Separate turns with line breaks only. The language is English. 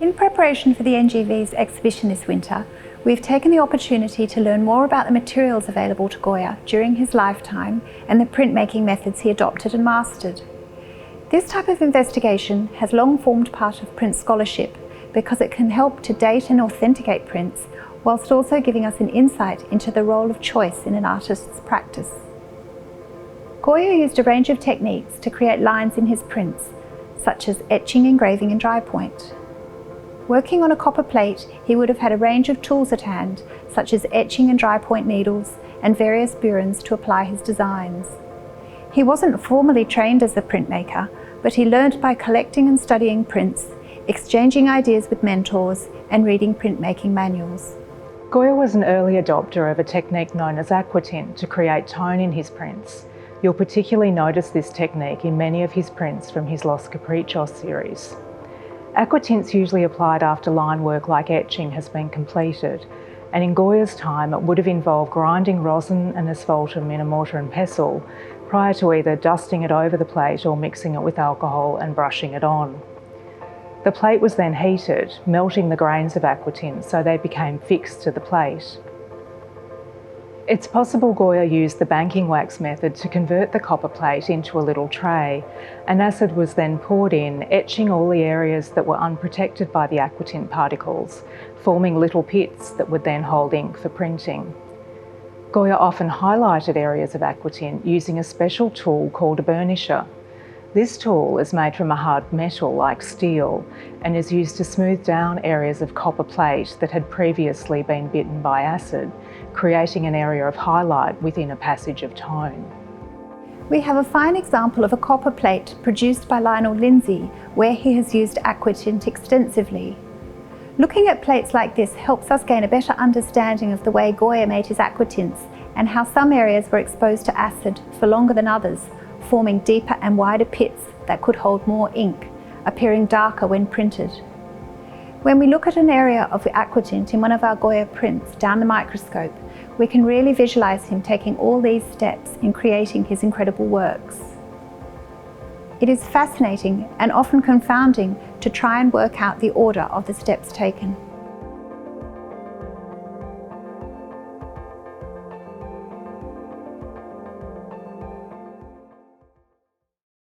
In preparation for the NGV's exhibition this winter, we've taken the opportunity to learn more about the materials available to Goya during his lifetime and the printmaking methods he adopted and mastered. This type of investigation has long formed part of print scholarship because it can help to date and authenticate prints, whilst also giving us an insight into the role of choice in an artist's practice. Goya used a range of techniques to create lines in his prints, such as etching, engraving and dry point. Working on a copper plate, he would have had a range of tools at hand, such as etching and dry point needles and various burins to apply his designs. He wasn't formally trained as a printmaker, but he learned by collecting and studying prints, exchanging ideas with mentors and reading printmaking manuals.
Goya was an early adopter of a technique known as Aquatin to create tone in his prints. You'll particularly notice this technique in many of his prints from his Los Caprichos series. Aquatin's usually applied after line work like etching has been completed, and in Goya's time it would have involved grinding rosin and asphaltum in a mortar and pestle prior to either dusting it over the plate or mixing it with alcohol and brushing it on. The plate was then heated, melting the grains of aquatin so they became fixed to the plate. It's possible Goya used the banking wax method to convert the copper plate into a little tray, and acid was then poured in, etching all the areas that were unprotected by the aquatin particles, forming little pits that would then hold ink for printing. Goya often highlighted areas of aquatin using a special tool called a burnisher. This tool is made from a hard metal like steel and is used to smooth down areas of copper plate that had previously been bitten by acid, creating an area of highlight within a passage of tone.
We have a fine example of a copper plate produced by Lionel Lindsay, where he has used aquatint extensively. Looking at plates like this helps us gain a better understanding of the way Goya made his aquatints and how some areas were exposed to acid for longer than others, forming deeper and wider pits that could hold more ink, appearing darker when printed. When we look at an area of the aquatint in one of our Goya prints down the microscope, we can really visualize him taking all these steps in creating his incredible works. It is fascinating and often confounding to try and work out the order of the steps taken.